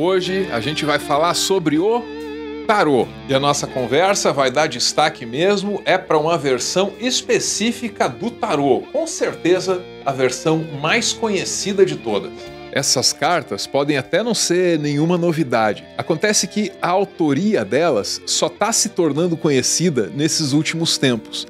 Hoje a gente vai falar sobre o tarô. E a nossa conversa vai dar destaque mesmo para uma versão específica do tarô. Com certeza a versão mais conhecida de todas. Essas cartas podem até não ser nenhuma novidade. Acontece que a autoria delas só está se tornando conhecida nesses últimos tempos.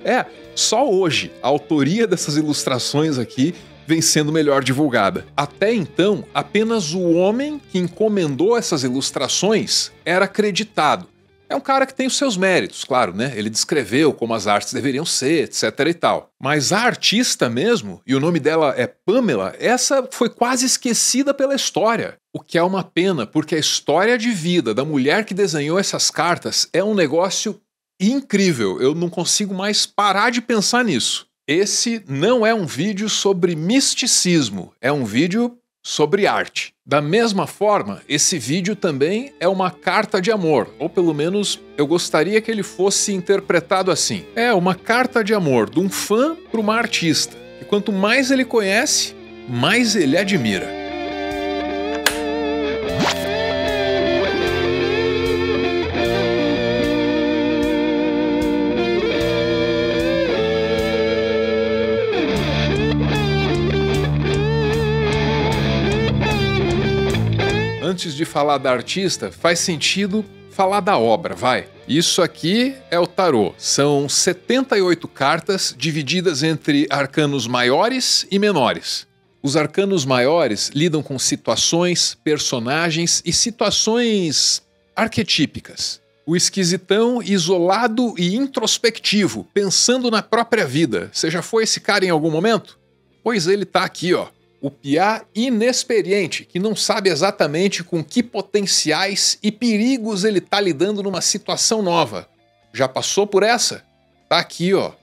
Só hoje a autoria dessas ilustrações aqui vem sendo melhor divulgada. Até então, apenas o homem que encomendou essas ilustrações era acreditado. É um cara que tem os seus méritos, claro, né? Ele descreveu como as artes deveriam ser, etc e tal. Mas a artista mesmo, e o nome dela é Pamela, essa foi quase esquecida pela história. O que é uma pena, porque a história de vida da mulher que desenhou essas cartas é um negócio incrível. Eu não consigo mais parar de pensar nisso. Esse não é um vídeo sobre misticismo, é um vídeo sobre arte. Da mesma forma, esse vídeo também é uma carta de amor, ou pelo menos eu gostaria que ele fosse interpretado assim. É uma carta de amor de um fã para uma artista, e quanto mais ele conhece, mais ele admira. Antes de falar da artista, faz sentido falar da obra, vai. Isso aqui é o tarô. São 78 cartas divididas entre arcanos maiores e menores. Os arcanos maiores lidam com situações, personagens e situações arquetípicas. O esquisitão isolado e introspectivo, pensando na própria vida. Você já foi esse cara em algum momento? Pois ele tá aqui, ó. O piá inexperiente, que não sabe exatamente com que potenciais e perigos ele está lidando numa situação nova. Já passou por essa? Tá aqui, ó.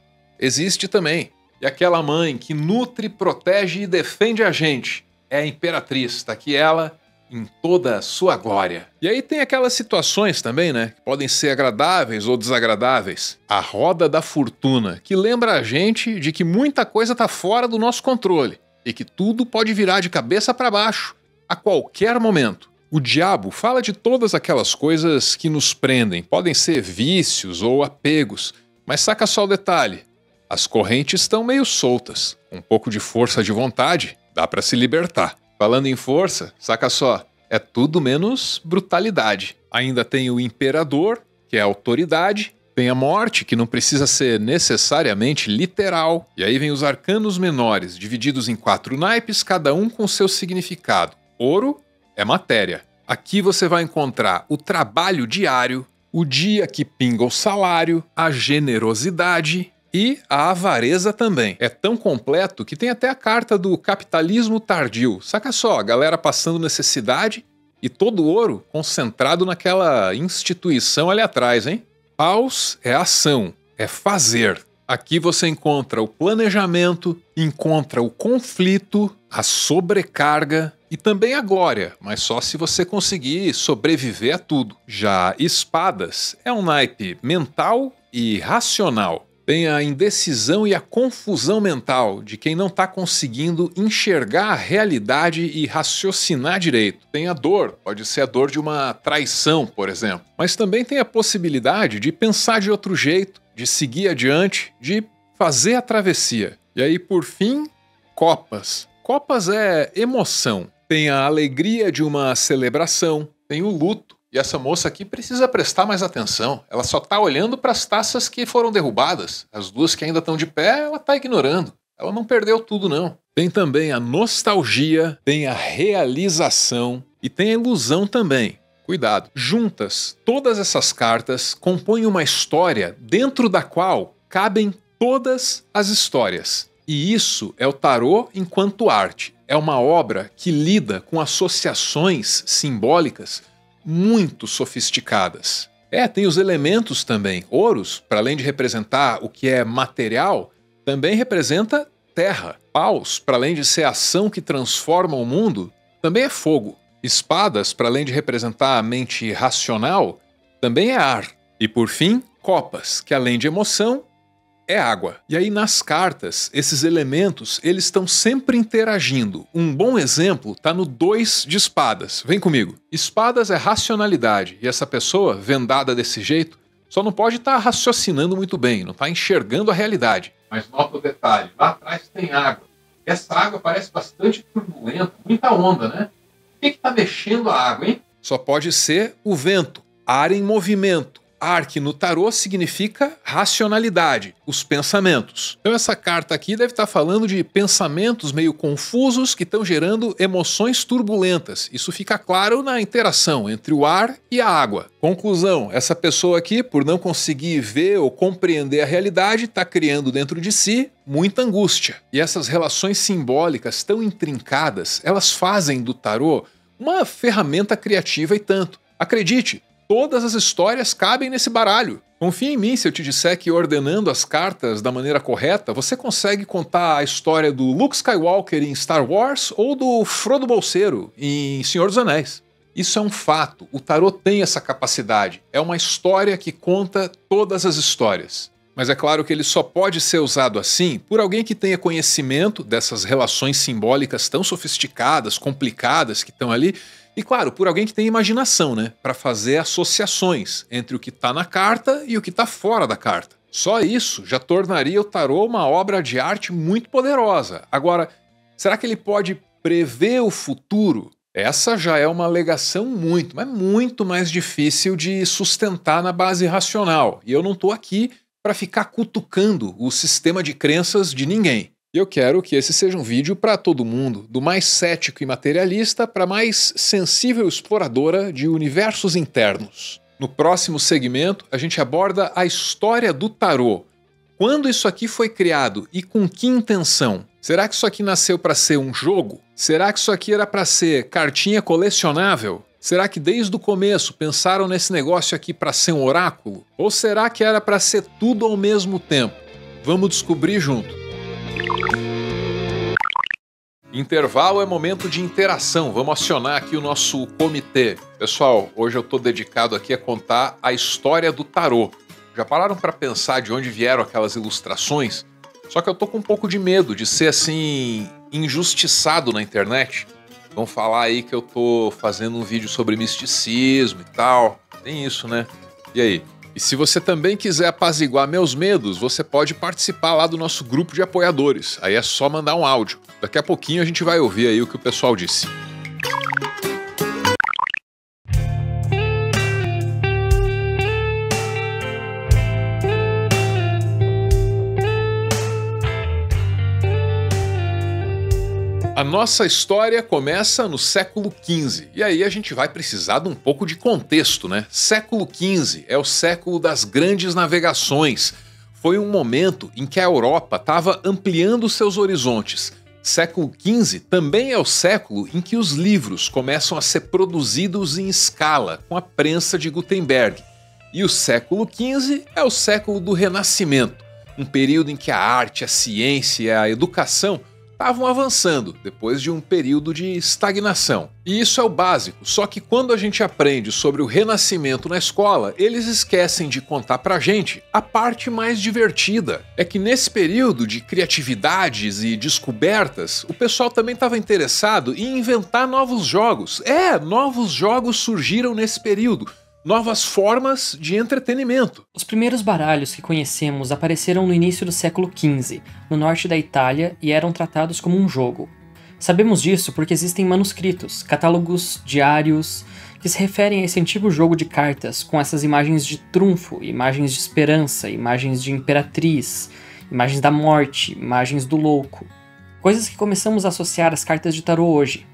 Existe também. E aquela mãe que nutre, protege e defende a gente. É a imperatriz, tá aqui ela em toda a sua glória. E aí tem aquelas situações também, né? Que podem ser agradáveis ou desagradáveis. A roda da fortuna, que lembra a gente de que muita coisa tá fora do nosso controle. E que tudo pode virar de cabeça para baixo, a qualquer momento. O diabo fala de todas aquelas coisas que nos prendem, podem ser vícios ou apegos, mas saca só o detalhe, as correntes estão meio soltas, um pouco de força de vontade, dá para se libertar. Falando em força, saca só, é tudo menos brutalidade. Ainda tem o imperador, que é a autoridade, tem a morte, que não precisa ser necessariamente literal. E aí vem os arcanos menores, divididos em 4 naipes, cada um com seu significado. Ouro é matéria. Aqui você vai encontrar o trabalho diário, o dia que pinga o salário, a generosidade e a avareza também. É tão completo que tem até a carta do capitalismo tardio. Saca só, a galera passando necessidade e todo o ouro concentrado naquela instituição ali atrás, hein? Paus é ação, é fazer. Aqui você encontra o planejamento, encontra o conflito, a sobrecarga e também a glória, mas só se você conseguir sobreviver a tudo. Já espadas é um naipe mental e racional. Tem a indecisão e a confusão mental de quem não está conseguindo enxergar a realidade e raciocinar direito. Tem a dor, pode ser a dor de uma traição, por exemplo. Mas também tem a possibilidade de pensar de outro jeito, de seguir adiante, de fazer a travessia. E aí, por fim, copas. Copas é emoção. Tem a alegria de uma celebração, tem o luto. E essa moça aqui precisa prestar mais atenção. Ela só está olhando para as taças que foram derrubadas. As duas que ainda estão de pé, ela está ignorando. Ela não perdeu tudo, não. Tem também a nostalgia, tem a realização e tem a ilusão também. Cuidado. Juntas, todas essas cartas compõem uma história dentro da qual cabem todas as histórias. E isso é o tarô enquanto arte. É uma obra que lida com associações simbólicas muito sofisticadas. Tem os elementos também. Ouros, para além de representar o que é material, também representa terra. Paus, para além de ser a ação que transforma o mundo, também é fogo. Espadas, para além de representar a mente racional, também é ar. E por fim, copas, que além de emoção, é água. E aí nas cartas, esses elementos, eles estão sempre interagindo. Um bom exemplo está no 2 de espadas. Vem comigo. Espadas é racionalidade, e essa pessoa, vendada desse jeito, só não pode estar raciocinando muito bem, não está enxergando a realidade. Mas nota o detalhe, lá atrás tem água. Essa água parece bastante turbulenta, muita onda, né? O que está mexendo a água, hein? Só pode ser o vento, ar em movimento. Ar, que no tarô significa racionalidade, os pensamentos. Então essa carta aqui deve estar falando de pensamentos meio confusos que estão gerando emoções turbulentas. Isso fica claro na interação entre o ar e a água. Conclusão, essa pessoa aqui, por não conseguir ver ou compreender a realidade, está criando dentro de si muita angústia. E essas relações simbólicas tão intrincadas, elas fazem do tarô uma ferramenta criativa e tanto. Acredite, todas as histórias cabem nesse baralho. Confia em mim se eu te disser que ordenando as cartas da maneira correta, você consegue contar a história do Luke Skywalker em Star Wars ou do Frodo Bolseiro em Senhor dos Anéis. Isso é um fato, o tarô tem essa capacidade. É uma história que conta todas as histórias. Mas é claro que ele só pode ser usado assim por alguém que tenha conhecimento dessas relações simbólicas tão sofisticadas, complicadas que estão ali. E claro, por alguém que tem imaginação, né? Para fazer associações entre o que está na carta e o que está fora da carta. Só isso já tornaria o tarô uma obra de arte muito poderosa. Agora, será que ele pode prever o futuro? Essa já é uma alegação mas muito mais difícil de sustentar na base racional. E eu não estou aqui para ficar cutucando o sistema de crenças de ninguém. E eu quero que esse seja um vídeo para todo mundo, do mais cético e materialista para a mais sensível exploradora de universos internos. No próximo segmento, a gente aborda a história do tarô. Quando isso aqui foi criado e com que intenção? Será que isso aqui nasceu para ser um jogo? Será que isso aqui era para ser cartinha colecionável? Será que desde o começo pensaram nesse negócio aqui para ser um oráculo? Ou será que era para ser tudo ao mesmo tempo? Vamos descobrir junto. Intervalo é momento de interação. Vamos acionar aqui o nosso comitê. Pessoal, hoje eu estou dedicado aqui a contar a história do tarô. Já pararam para pensar de onde vieram aquelas ilustrações? Só que eu tô com um pouco de medo de ser assim injustiçado na internet. Vão falar aí que eu tô fazendo um vídeo sobre misticismo e tal. Tem isso, né? E aí? E se você também quiser apaziguar meus medos, você pode participar lá do nosso grupo de apoiadores. Aí é só mandar um áudio. Daqui a pouquinho a gente vai ouvir aí o que o pessoal disse. A nossa história começa no século XV, e aí a gente vai precisar de um pouco de contexto, né? Século XV é o século das grandes navegações. Foi um momento em que a Europa estava ampliando seus horizontes. Século XV também é o século em que os livros começam a ser produzidos em escala, com a prensa de Gutenberg. E o século XV é o século do Renascimento, um período em que a arte, a ciência e a educação estavam avançando depois de um período de estagnação. E isso é o básico, só que quando a gente aprende sobre o Renascimento na escola, eles esquecem de contar pra gente a parte mais divertida. É que nesse período de criatividades e descobertas, o pessoal também estava interessado em inventar novos jogos. Novos jogos surgiram nesse período. Novas formas de entretenimento. Os primeiros baralhos que conhecemos apareceram no início do século XV, no norte da Itália, e eram tratados como um jogo. Sabemos disso porque existem manuscritos, catálogos, diários, que se referem a esse antigo jogo de cartas com essas imagens de trunfo, imagens de esperança, imagens de imperatriz, imagens da morte, imagens do louco. Coisas que começamos a associar às cartas de tarô hoje.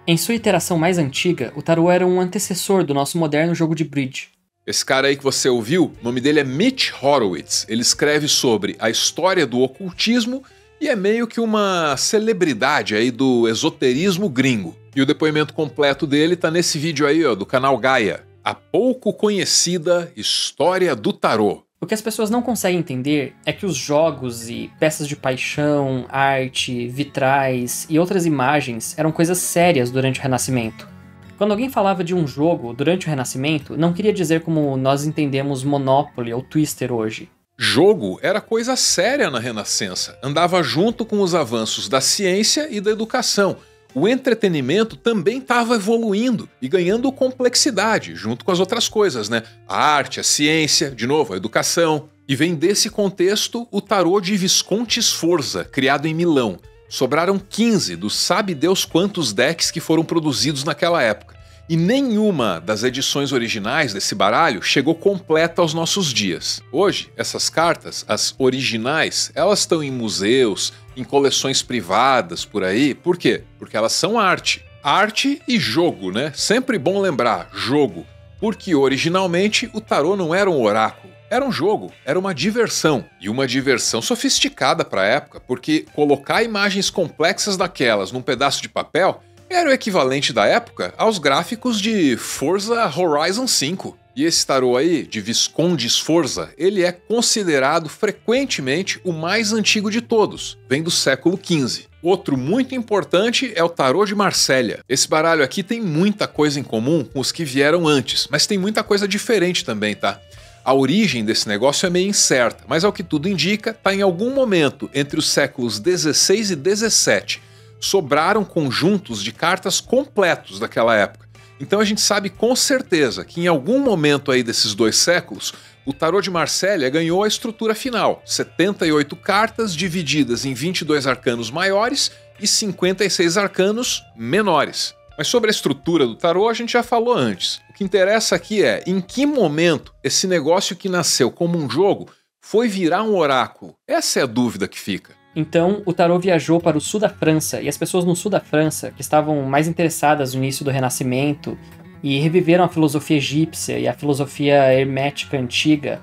Em sua iteração mais antiga, o tarô era um antecessor do nosso moderno jogo de bridge. Esse cara aí que você ouviu, o nome dele é Mitch Horowitz. Ele escreve sobre a história do ocultismo e é meio que uma celebridade aí do esoterismo gringo. E o depoimento completo dele tá nesse vídeo aí, ó, do canal Gaia. A pouco conhecida história do tarô. O que as pessoas não conseguem entender é que os jogos e peças de paixão, arte, vitrais e outras imagens eram coisas sérias durante o Renascimento. Quando alguém falava de um jogo durante o Renascimento, não queria dizer como nós entendemos Monopoly ou Twister hoje. Jogo era coisa séria na Renascença, andava junto com os avanços da ciência e da educação. O entretenimento também estava evoluindo e ganhando complexidade, junto com as outras coisas, né? A arte, a ciência, de novo, a educação. E vem desse contexto o tarô de Visconti Sforza, criado em Milão. Sobraram 15 dos sabe-Deus quantos decks que foram produzidos naquela época. E nenhuma das edições originais desse baralho chegou completa aos nossos dias. Hoje, essas cartas, as originais, elas estão em museus, em coleções privadas por aí. Por quê? Porque elas são arte. Arte e jogo, né? Sempre bom lembrar, jogo. Porque originalmente o tarô não era um oráculo. Era um jogo, era uma diversão. E uma diversão sofisticada para a época, porque colocar imagens complexas daquelas num pedaço de papel era o equivalente da época aos gráficos de Forza Horizon 5. E esse tarô aí, de Visconti Sforza, ele é considerado frequentemente o mais antigo de todos, vem do século XV. Outro muito importante é o tarô de Marsella. Esse baralho aqui tem muita coisa em comum com os que vieram antes, mas tem muita coisa diferente também, tá? A origem desse negócio é meio incerta, mas ao que tudo indica, está em algum momento entre os séculos XVI e XVII. Sobraram conjuntos de cartas completos daquela época. Então a gente sabe com certeza que em algum momento aí desses 2 séculos, o tarô de Marsella ganhou a estrutura final, 78 cartas divididas em 22 arcanos maiores e 56 arcanos menores. Mas sobre a estrutura do tarô a gente já falou antes. O que interessa aqui é em que momento esse negócio que nasceu como um jogo foi virar um oráculo. Essa é a dúvida que fica. Então, o tarô viajou para o sul da França, e as pessoas no sul da França, que estavam mais interessadas no início do Renascimento e reviveram a filosofia egípcia e a filosofia hermética antiga,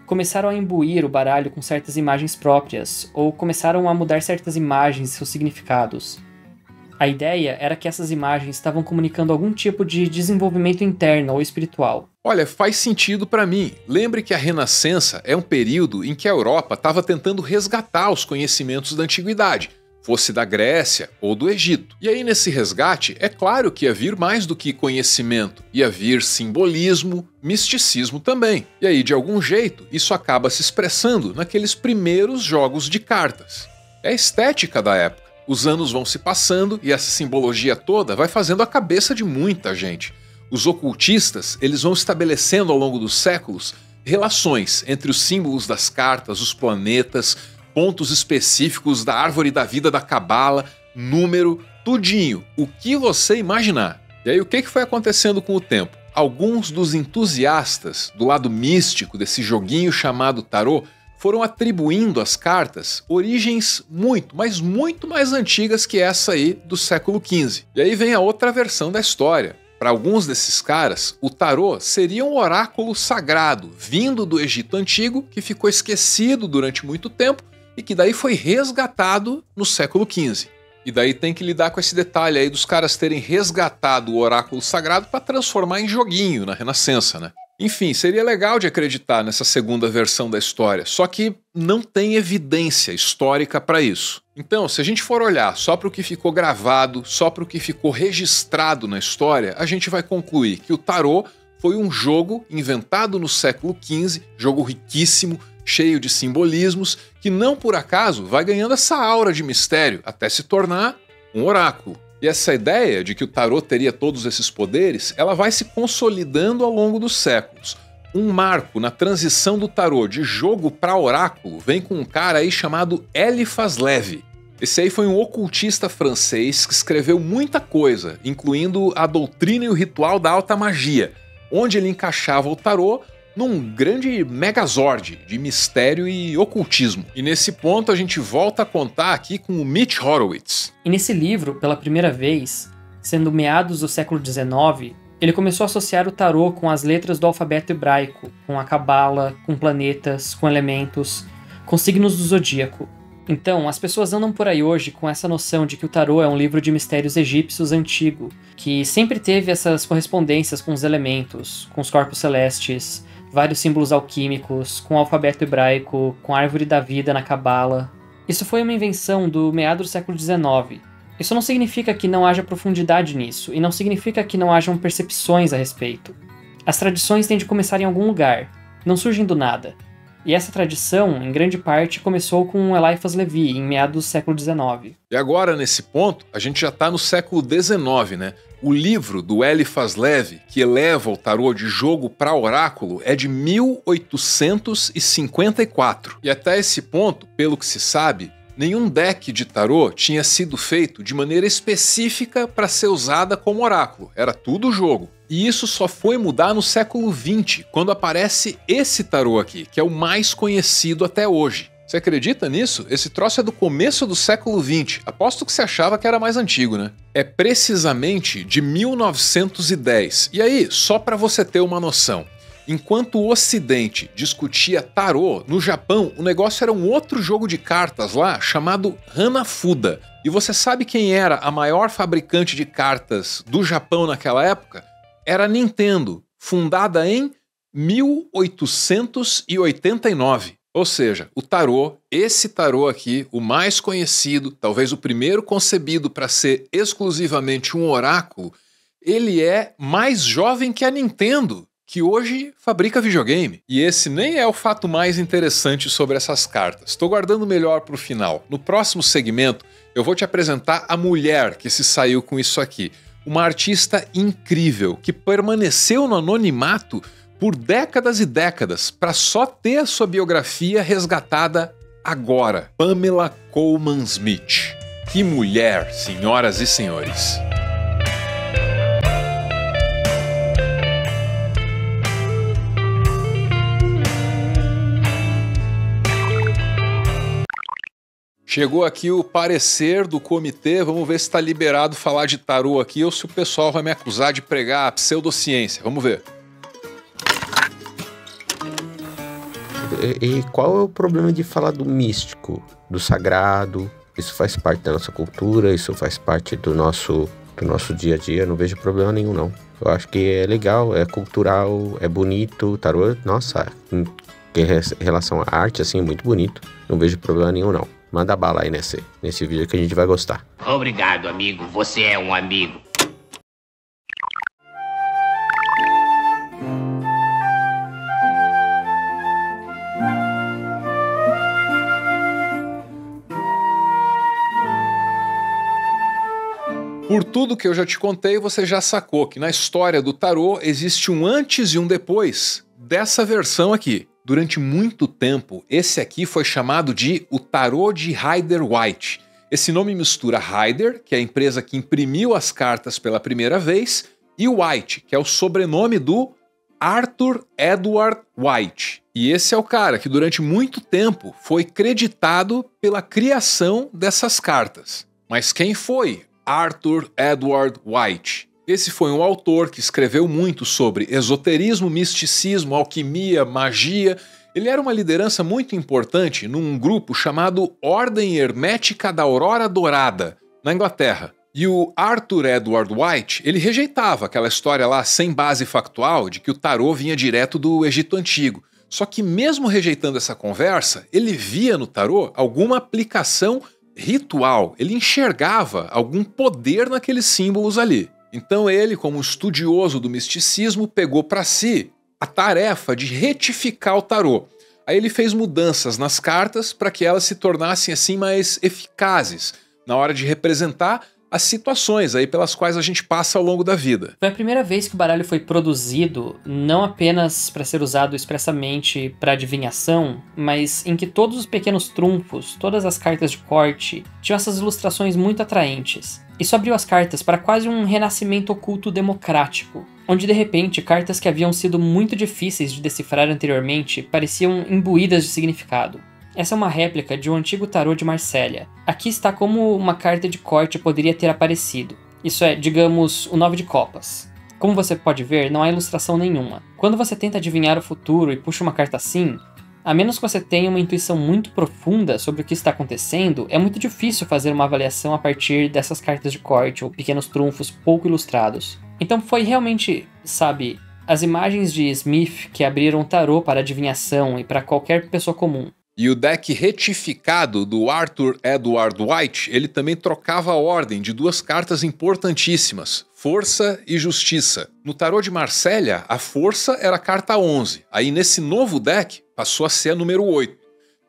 começaram a imbuir o baralho com certas imagens próprias, ou começaram a mudar certas imagens e seus significados. A ideia era que essas imagens estavam comunicando algum tipo de desenvolvimento interno ou espiritual. Olha, faz sentido para mim. Lembre que a Renascença é um período em que a Europa estava tentando resgatar os conhecimentos da antiguidade, fosse da Grécia ou do Egito. E aí nesse resgate, é claro que ia vir mais do que conhecimento, ia vir simbolismo, misticismo também. E aí, de algum jeito, isso acaba se expressando naqueles primeiros jogos de cartas. É a estética da época. Os anos vão se passando e essa simbologia toda vai fazendo a cabeça de muita gente. Os ocultistas, eles vão estabelecendo ao longo dos séculos relações entre os símbolos das cartas, os planetas, pontos específicos da árvore da vida da cabala, número, tudinho, o que você imaginar. E aí o que foi acontecendo com o tempo? Alguns dos entusiastas do lado místico desse joguinho chamado tarô foram atribuindo às cartas origens muito, mas muito mais antigas que essa aí do século XV. E aí vem a outra versão da história. Para alguns desses caras, o tarô seria um oráculo sagrado, vindo do Egito Antigo, que ficou esquecido durante muito tempo e que daí foi resgatado no século XV. E daí tem que lidar com esse detalhe aí dos caras terem resgatado o oráculo sagrado para transformar em joguinho na Renascença, né? Enfim, seria legal de acreditar nessa segunda versão da história, só que não tem evidência histórica para isso. Então, se a gente for olhar só para o que ficou gravado, só para o que ficou registrado na história, a gente vai concluir que o tarô foi um jogo inventado no século XV, jogo riquíssimo, cheio de simbolismos, que não por acaso vai ganhando essa aura de mistério até se tornar um oráculo. E essa ideia de que o tarô teria todos esses poderes, ela vai se consolidando ao longo dos séculos. Um marco na transição do tarô de jogo para oráculo vem com um cara aí chamado Eliphas Lévy. Esse aí foi um ocultista francês que escreveu muita coisa, incluindo a doutrina e o ritual da alta magia, onde ele encaixava o tarô num grande megazord de mistério e ocultismo. E nesse ponto a gente volta a contar aqui com o Mitch Horowitz. E nesse livro, pela primeira vez, sendo meados do século XIX, ele começou a associar o tarô com as letras do alfabeto hebraico, com a cabala, com planetas, com elementos, com signos do zodíaco. Então, as pessoas andam por aí hoje com essa noção de que o tarô é um livro de mistérios egípcios antigo, que sempre teve essas correspondências com os elementos, com os corpos celestes, vários símbolos alquímicos, com o alfabeto hebraico, com a árvore da vida na cabala. Isso foi uma invenção do meado do século XIX. Isso não significa que não haja profundidade nisso, e não significa que não hajam percepções a respeito. As tradições têm de começar em algum lugar, não surgem do nada. E essa tradição, em grande parte, começou com Eliphas Levi, em meados do século XIX. E agora, nesse ponto, a gente já está no século XIX, né? O livro do Eliphas Levi, que eleva o tarô de jogo para oráculo, é de 1854. E até esse ponto, pelo que se sabe, nenhum deck de tarô tinha sido feito de maneira específica para ser usada como oráculo. Era tudo jogo. E isso só foi mudar no século XX, quando aparece esse tarô aqui, que é o mais conhecido até hoje. Você acredita nisso? Esse troço é do começo do século XX. Aposto que você achava que era mais antigo, né? É precisamente de 1910. E aí, só para você ter uma noção, enquanto o Ocidente discutia tarô, no Japão o negócio era um outro jogo de cartas lá chamado Hanafuda. E você sabe quem era a maior fabricante de cartas do Japão naquela época? Era a Nintendo, fundada em 1889. Ou seja, o tarô, esse tarô aqui, o mais conhecido, talvez o primeiro concebido para ser exclusivamente um oráculo, ele é mais jovem que a Nintendo, que hoje fabrica videogame. E esse nem é o fato mais interessante sobre essas cartas. Estou guardando o melhor para o final. No próximo segmento, eu vou te apresentar a mulher que se saiu com isso aqui. Uma artista incrível, que permaneceu no anonimato por décadas e décadas, para só ter a sua biografia resgatada agora. Pamela Colman Smith. Que mulher, senhoras e senhores. Chegou aqui o parecer do comitê, vamos ver se está liberado falar de tarô aqui ou se o pessoal vai me acusar de pregar a pseudociência. Vamos ver. E qual é o problema de falar do místico, do sagrado? Isso faz parte da nossa cultura, isso faz parte do nosso dia a dia, não vejo problema nenhum não. Eu acho que é legal, é cultural, é bonito, o tarô, nossa, em relação à arte, assim, é muito bonito, não vejo problema nenhum não. Manda bala aí nesse vídeo que a gente vai gostar. Obrigado, amigo, você é um amigo. Por tudo que eu já te contei, você já sacou que na história do tarô existe um antes e um depois dessa versão aqui. Durante muito tempo, esse aqui foi chamado de o Tarô de Rider-Waite. Esse nome mistura Rider, que é a empresa que imprimiu as cartas pela primeira vez, e White, que é o sobrenome do Arthur Edward White. E esse é o cara que durante muito tempo foi creditado pela criação dessas cartas. Mas quem foi Arthur Edward White? Esse foi um autor que escreveu muito sobre esoterismo, misticismo, alquimia, magia. Ele era uma liderança muito importante num grupo chamado Ordem Hermética da Aurora Dourada, na Inglaterra. E o Arthur Edward White, ele rejeitava aquela história lá sem base factual de que o tarô vinha direto do Egito Antigo. Só que mesmo rejeitando essa conversa, ele via no tarô alguma aplicação ritual. Ele enxergava algum poder naqueles símbolos ali. Então ele, como estudioso do misticismo, pegou para si a tarefa de retificar o tarô. Aí ele fez mudanças nas cartas para que elas se tornassem assim mais eficazes na hora de representar as situações aí pelas quais a gente passa ao longo da vida. Foi a primeira vez que o baralho foi produzido, não apenas para ser usado expressamente para adivinhação, mas em que todos os pequenos trunfos, todas as cartas de corte, tinham essas ilustrações muito atraentes. Isso abriu as cartas para quase um renascimento oculto democrático, onde de repente cartas que haviam sido muito difíceis de decifrar anteriormente pareciam imbuídas de significado. Essa é uma réplica de um antigo tarô de Marsella. Aqui está como uma carta de corte poderia ter aparecido. Isso é, digamos, o 9 de copas. Como você pode ver, não há ilustração nenhuma. Quando você tenta adivinhar o futuro e puxa uma carta assim, a menos que você tenha uma intuição muito profunda sobre o que está acontecendo, é muito difícil fazer uma avaliação a partir dessas cartas de corte ou pequenos trunfos pouco ilustrados. Então foi realmente, sabe, as imagens de Smith que abriram o tarô para adivinhação e para qualquer pessoa comum. E o deck retificado do Arthur Edward White, ele também trocava a ordem de duas cartas importantíssimas. força e justiça. No tarô de Marsella, a força era a carta 11. Aí nesse novo deck passou a ser a número 8.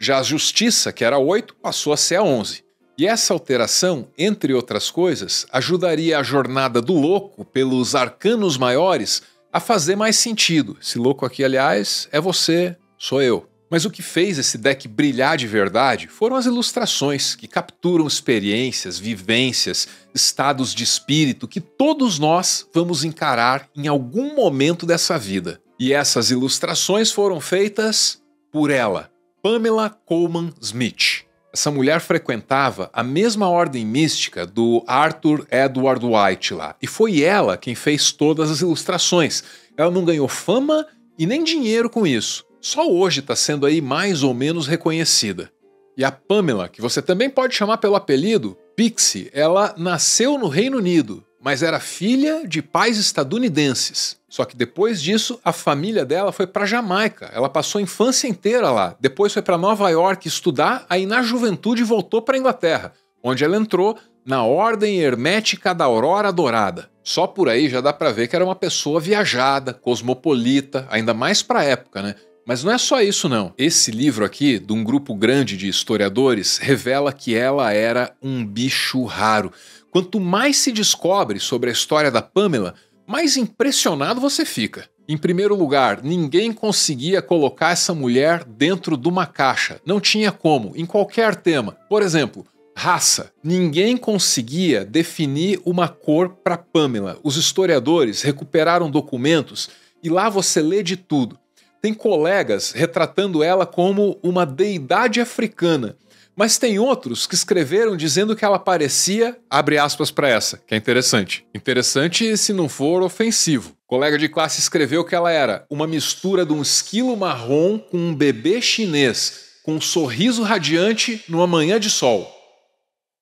Já a justiça, que era 8, passou a ser a 11. E essa alteração, entre outras coisas, ajudaria a jornada do louco pelos arcanos maiores a fazer mais sentido. Esse louco aqui, aliás, é você, sou eu. Mas o que fez esse deck brilhar de verdade foram as ilustrações, que capturam experiências, vivências, estados de espírito que todos nós vamos encarar em algum momento dessa vida. E essas ilustrações foram feitas por ela, Pamela Colman Smith. Essa mulher frequentava a mesma ordem mística do Arthur Edward White lá, e foi ela quem fez todas as ilustrações. Ela não ganhou fama e nem dinheiro com isso. Só hoje está sendo aí mais ou menos reconhecida. E a Pamela, que você também pode chamar pelo apelido Pixie, ela nasceu no Reino Unido, mas era filha de pais estadunidenses. Só que depois disso, a família dela foi para Jamaica. Ela passou a infância inteira lá. Depois foi para Nova York estudar, aí na juventude voltou para a Inglaterra, onde ela entrou na Ordem Hermética da Aurora Dourada. Só por aí já dá para ver que era uma pessoa viajada, cosmopolita, ainda mais para a época, né? Mas não é só isso não. Esse livro aqui, de um grupo grande de historiadores, revela que ela era um bicho raro. Quanto mais se descobre sobre a história da Pamela, mais impressionado você fica. Em primeiro lugar, ninguém conseguia colocar essa mulher dentro de uma caixa. Não tinha como, em qualquer tema. Por exemplo, raça. Ninguém conseguia definir uma cor para Pamela. Os historiadores recuperaram documentos e lá você lê de tudo. Tem colegas retratando ela como uma deidade africana, mas tem outros que escreveram dizendo que ela parecia, abre aspas para essa, que é interessante. Interessante se não for ofensivo. O colega de classe escreveu que ela era uma mistura de um esquilo marrom com um bebê chinês, com um sorriso radiante numa manhã de sol.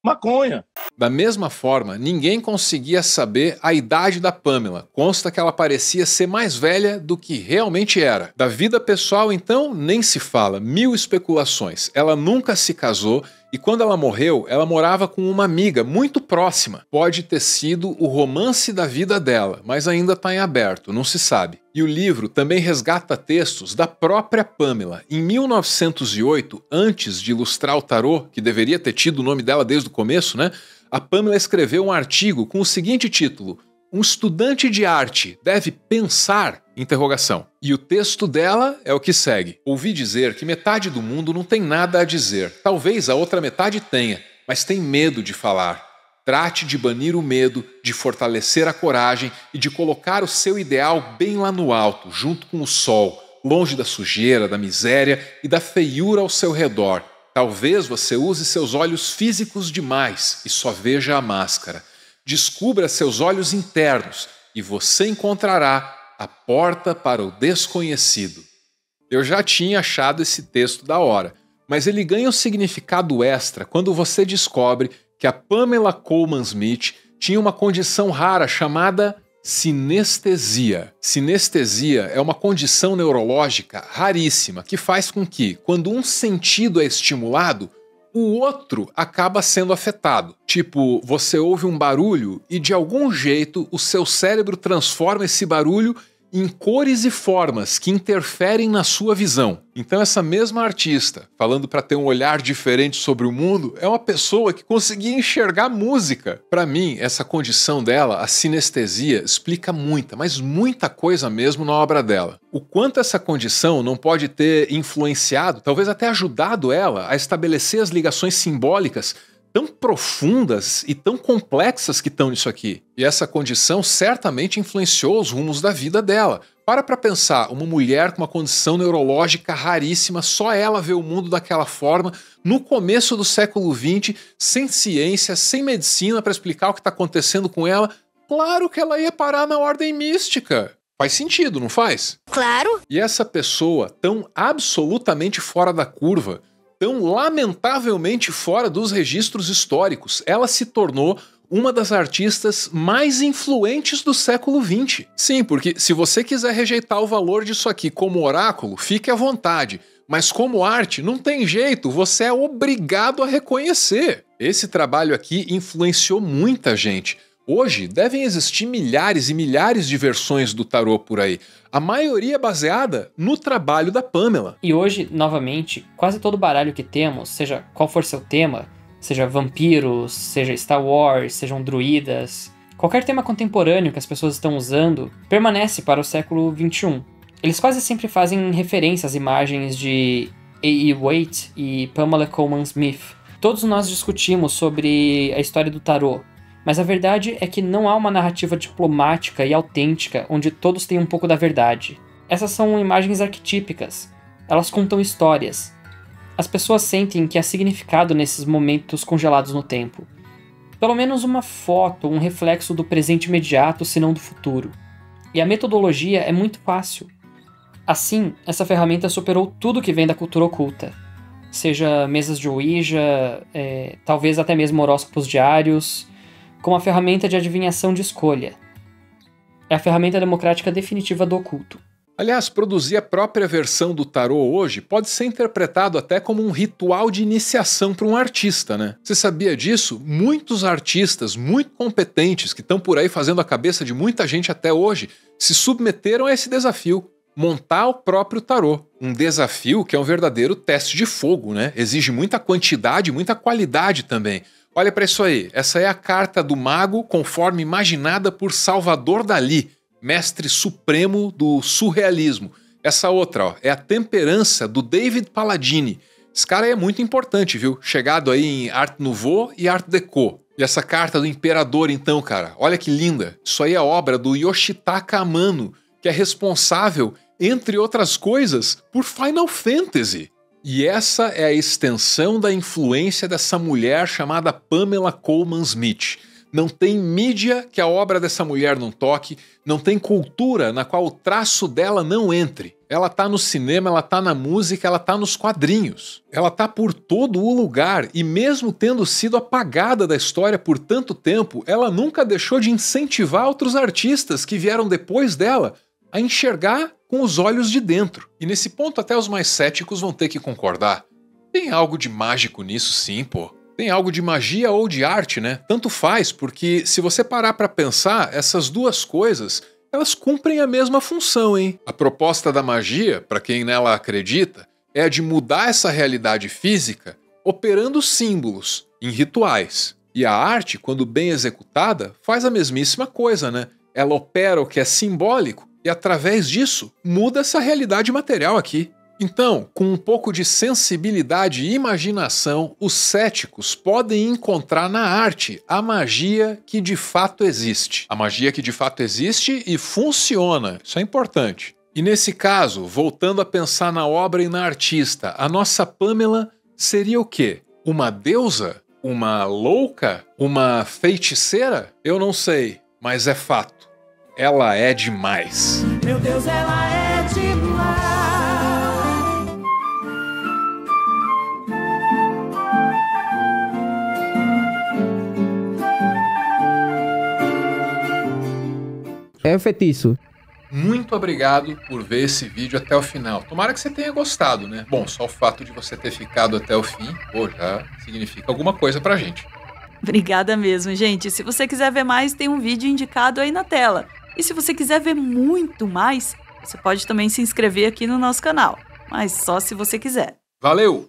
Maconha. Da mesma forma, ninguém conseguia saber a idade da Pamela. Consta que ela parecia ser mais velha do que realmente era. Da vida pessoal, então, nem se fala. 1000 especulações. Ela nunca se casou e quando ela morreu, ela morava com uma amiga muito próxima. Pode ter sido o romance da vida dela, mas ainda está em aberto, não se sabe. E o livro também resgata textos da própria Pamela. Em 1908, antes de ilustrar o tarô, que deveria ter tido o nome dela desde o começo, né? A Pamela escreveu um artigo com o seguinte título: "Um estudante de arte deve pensar?" Interrogação. E o texto dela é o que segue. "Ouvi dizer que metade do mundo não tem nada a dizer. Talvez a outra metade tenha, mas tem medo de falar. Trate de banir o medo, de fortalecer a coragem e de colocar o seu ideal bem lá no alto, junto com o sol, longe da sujeira, da miséria e da feiura ao seu redor. Talvez você use seus olhos físicos demais e só veja a máscara. Descubra seus olhos internos e você encontrará a porta para o desconhecido." Eu já tinha achado esse texto da hora, mas ele ganha um significado extra quando você descobre que a Pamela Colman Smith tinha uma condição rara chamada sinestesia. Sinestesia é uma condição neurológica raríssima que faz com que, quando um sentido é estimulado, o outro acaba sendo afetado. Tipo, você ouve um barulho e de algum jeito o seu cérebro transforma esse barulho em cores e formas que interferem na sua visão. Então essa mesma artista, falando para ter um olhar diferente sobre o mundo, é uma pessoa que conseguia enxergar música. Para mim, essa condição dela, a sinestesia, explica muita, mas muita coisa mesmo na obra dela. O quanto essa condição não pode ter influenciado, talvez até ajudado ela a estabelecer as ligações simbólicas tão profundas e tão complexas que estão nisso aqui. E essa condição certamente influenciou os rumos da vida dela. Para pensar, uma mulher com uma condição neurológica raríssima, só ela vê o mundo daquela forma, no começo do século XX, sem ciência, sem medicina para explicar o que está acontecendo com ela. Claro que ela ia parar na ordem mística. Faz sentido, não faz? Claro. E essa pessoa tão absolutamente fora da curva, tão lamentavelmente fora dos registros históricos, ela se tornou uma das artistas mais influentes do século XX. Sim, porque se você quiser rejeitar o valor disso aqui como oráculo, fique à vontade. Mas como arte, não tem jeito, você é obrigado a reconhecer. Esse trabalho aqui influenciou muita gente. Hoje devem existir milhares e milhares de versões do tarô por aí, a maioria baseada no trabalho da Pamela. E hoje, novamente, quase todo baralho que temos, seja qual for seu tema, seja vampiros, seja Star Wars, sejam druidas, qualquer tema contemporâneo que as pessoas estão usando, permanece para o século XXI. Eles quase sempre fazem referência às imagens de A.E. Waite e Pamela Colman Smith. Todos nós discutimos sobre a história do tarô, mas a verdade é que não há uma narrativa diplomática e autêntica onde todos têm um pouco da verdade. Essas são imagens arquetípicas. Elas contam histórias. As pessoas sentem que há significado nesses momentos congelados no tempo. Pelo menos uma foto, um reflexo do presente imediato, se não do futuro. E a metodologia é muito fácil. Assim, essa ferramenta superou tudo que vem da cultura oculta. Seja mesas de Ouija, talvez até mesmo horóscopos diários, como a ferramenta de adivinhação de escolha. É a ferramenta democrática definitiva do oculto. Aliás, produzir a própria versão do tarô hoje pode ser interpretado até como um ritual de iniciação para um artista, né? Você sabia disso? Muitos artistas muito competentes que estão por aí fazendo a cabeça de muita gente até hoje se submeteram a esse desafio. Montar o próprio tarô. Um desafio que é um verdadeiro teste de fogo, né? Exige muita quantidade e muita qualidade também. Olha para isso aí. Essa é a carta do mago conforme imaginada por Salvador Dalí, mestre supremo do surrealismo. Essa outra, ó, é a Temperança do David Palladini. Esse cara é muito importante, viu? Chegado aí em Art Nouveau e Art Deco. E essa carta do Imperador, então, cara, olha que linda. Isso aí é obra do Yoshitaka Amano, que é responsável, entre outras coisas, por Final Fantasy. E essa é a extensão da influência dessa mulher chamada Pamela Colman Smith. Não tem mídia que a obra dessa mulher não toque, não tem cultura na qual o traço dela não entre. Ela tá no cinema, ela tá na música, ela tá nos quadrinhos. Ela tá por todo o lugar e mesmo tendo sido apagada da história por tanto tempo, ela nunca deixou de incentivar outros artistas que vieram depois dela a enxergar com os olhos de dentro. E nesse ponto até os mais céticos vão ter que concordar. Tem algo de mágico nisso sim, pô. Tem algo de magia ou de arte, né? Tanto faz, porque se você parar pra pensar, essas duas coisas, elas cumprem a mesma função, hein? A proposta da magia, pra quem nela acredita, é a de mudar essa realidade física operando símbolos, em rituais. E a arte, quando bem executada, faz a mesmíssima coisa, né? Ela opera o que é simbólico e, através disso, muda essa realidade material aqui. Então, com um pouco de sensibilidade e imaginação, os céticos podem encontrar na arte a magia que de fato existe. A magia que de fato existe e funciona. Isso é importante. E nesse caso, voltando a pensar na obra e na artista, a nossa Pamela seria o quê? Uma deusa? Uma louca? Uma feiticeira? Eu não sei, mas é fato. Ela é demais. Meu Deus, ela é demais. É feitiço. Muito obrigado por ver esse vídeo até o final. Tomara que você tenha gostado, né? Bom, só o fato de você ter ficado até o fim, pô, já significa alguma coisa pra gente. Obrigada mesmo, gente. Se você quiser ver mais, tem um vídeo indicado aí na tela. E se você quiser ver muito mais, você pode também se inscrever aqui no nosso canal. Mas só se você quiser. Valeu!